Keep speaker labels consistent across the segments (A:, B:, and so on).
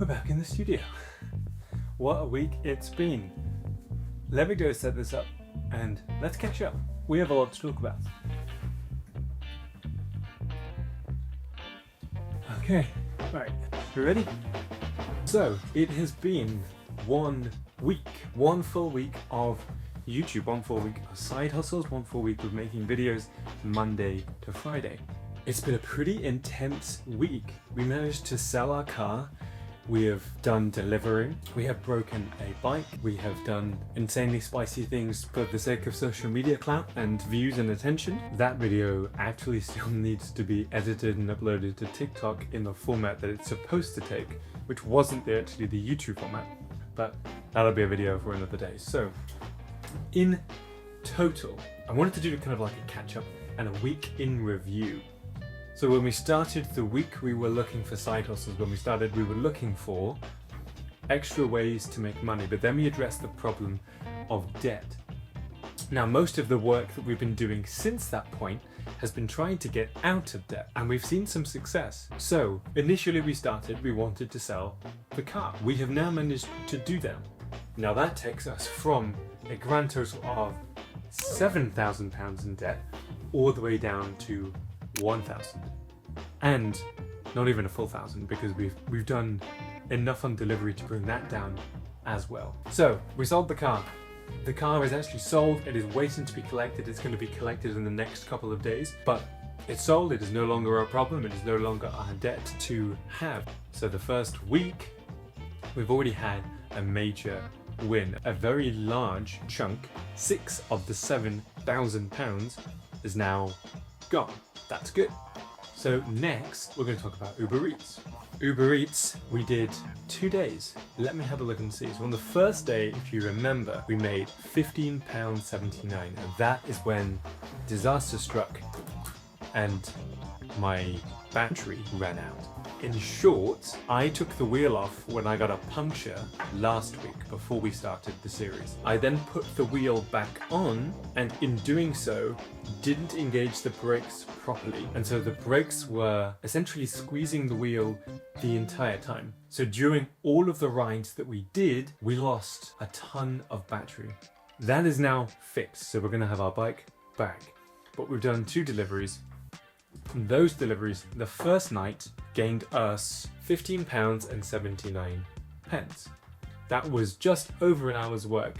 A: We're back in the studio. What a week it's been. Let me go set this up and let's catch up. We have a lot to talk about. Okay, right, you ready? So, it has been 1 week, one full week of YouTube, 1 full week of side hustles, 1 full week of making videos Monday to Friday. It's been a pretty intense week. We managed to sell our car. We have done delivering, we have broken a bike, we have done insanely spicy things for the sake of social media clout and views and attention. That video actually still needs to be edited and uploaded to TikTok in the format that it's supposed to take, which wasn't actually the YouTube format, but that'll be a video for another day. So, in total, I wanted to do kind of like a catch up and a week in review. So when we started the week, we were looking for side hustles. When we started, we were looking for extra ways to make money, but then we addressed the problem of debt. Now, most of the work that we've been doing since that point has been trying to get out of debt, and we've seen some success. So initially we wanted to sell the car. We have now managed to do that. Now that takes us from a grand total of £7,000 in debt all the way down to 1,000, and not even a full 1,000 because we've done enough on delivery to bring that down as well. So we sold the car. The car is actually sold. It is waiting to be collected. It's going to be collected in the next couple of days, but it's sold. It is no longer a problem. It is no longer a debt to have. So the first week we've already had a major win. A very large chunk, 6 of the £7,000 is now gone. That's good. So next, we're going to talk about Uber Eats. Uber Eats, we did 2 days. Let me have a look and see. So on the first day, if you remember, we made £15.79. And that is when disaster struck and my battery ran out. In short, I took the wheel off when I got a puncture last week before we started the series. I then put the wheel back on, and in doing so, didn't engage the brakes properly. And so the brakes were essentially squeezing the wheel the entire time. So during all of the rides that we did, we lost a ton of battery. That is now fixed, so we're gonna have our bike back. But we've done 2 deliveries. Those deliveries, the first night, gained us £15.79. That was just over an hour's work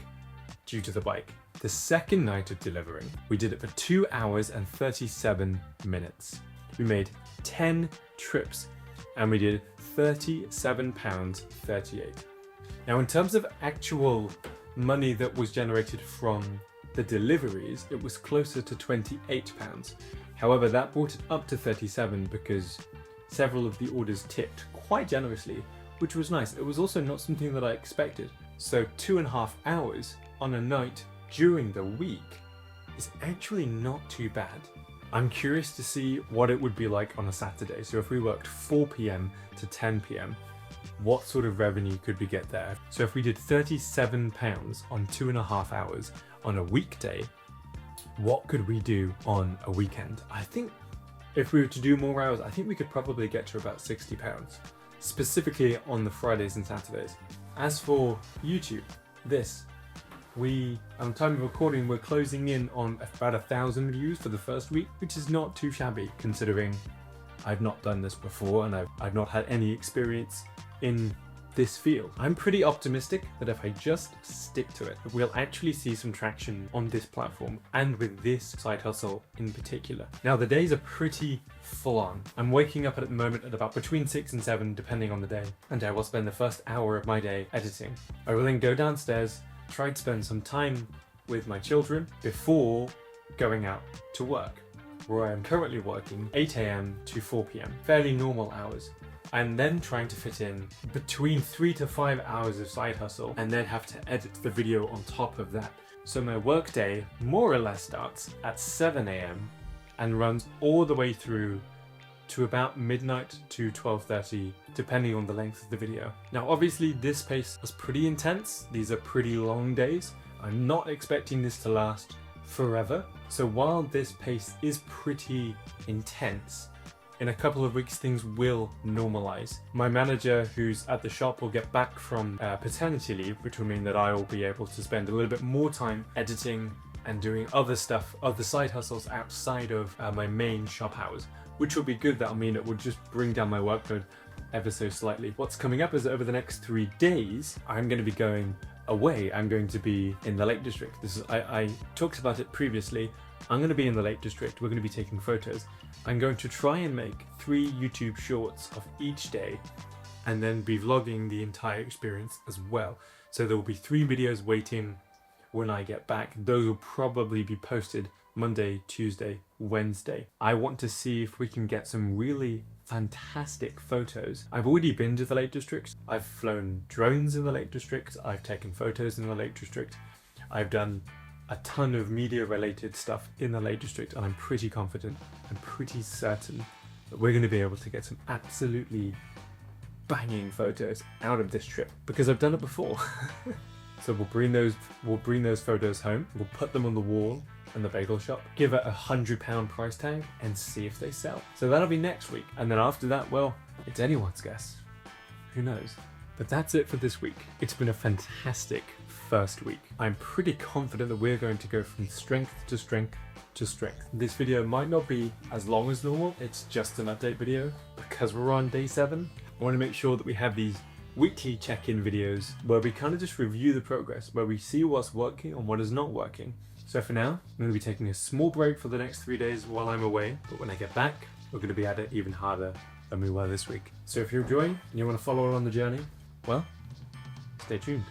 A: due to the bike. The second night of delivering, we did it for 2 hours and 37 minutes. We made 10 trips and we did £37.38. Now, in terms of actual money that was generated from the deliveries, it was closer to £28. However, that brought it up to 37 because several of the orders tipped quite generously, which was nice. It was also not something that I expected. So 2.5 hours on a night during the week is actually not too bad. I'm curious to see what it would be like on a Saturday. So if we worked 4 p.m. to 10 p.m, what sort of revenue could we get there? So if we did £37 on 2.5 hours on a weekday, what could we do on a weekend? I think if we were to do more hours, I think we could probably get to about £60, specifically on the Fridays and Saturdays. As for YouTube, on time of recording, we're closing in on about 1,000 views for the first week, which is not too shabby considering I've not done this before and I've not had any experience in this field. I'm pretty optimistic that if I just stick to it, we'll actually see some traction on this platform and with this side hustle in particular. Now, the days are pretty full on. I'm waking up at the moment at about between 6 and 7, depending on the day, and I will spend the first hour of my day editing. I will then go downstairs, try to spend some time with my children before going out to work, where I am currently working 8 a.m. to 4 p.m, fairly normal hours. I'm then trying to fit in between 3 to 5 hours of side hustle and then have to edit the video on top of that. So my workday more or less starts at 7 a.m. and runs all the way through to about midnight to 12:30, depending on the length of the video. Now, obviously this pace is pretty intense. These are pretty long days. I'm not expecting this to last forever. So while this pace is pretty intense, in a couple of weeks things will normalize. My manager who's at the shop will get back from paternity leave, which will mean that I will be able to spend a little bit more time editing and doing other stuff, other side hustles outside of my main shop hours, which will be good. That'll mean it will just bring down my workload ever so slightly. What's coming up is that over the next 3 days, I'm going to be going away. I'm going to be in the Lake District. I talked about it previously. I'm going to be in the Lake District. We're going to be taking photos. I'm going to try and make 3 YouTube shorts of each day and then be vlogging the entire experience as well. So there will be 3 videos waiting when I get back. Those will probably be posted Monday, Tuesday, Wednesday. I want to see if we can get some really fantastic photos. I've already been to the Lake District. I've flown drones in the Lake District. I've taken photos in the Lake District. I've done a ton of media related stuff in the Lake District, and I'm pretty confident, I'm pretty certain that we're going to be able to get some absolutely banging photos out of this trip because I've done it before. So we'll bring those photos home, we'll put them on the wall in the bagel shop, give it £100 price tag and see if they sell. So that'll be next week. And then after that, well, it's anyone's guess. Who knows? But that's it for this week. It's been a fantastic first week. I'm pretty confident that we're going to go from strength to strength to strength. This video might not be as long as normal. It's just an update video because we're on day 7. I want to make sure that we have these weekly check-in videos where we kind of just review the progress, where we see what's working and what is not working. So for now, I'm going to be taking a small break for the next 3 days while I'm away, but when I get back, we're going to be at it even harder than we were this week. So if you're enjoying and you want to follow on the journey, well, stay tuned.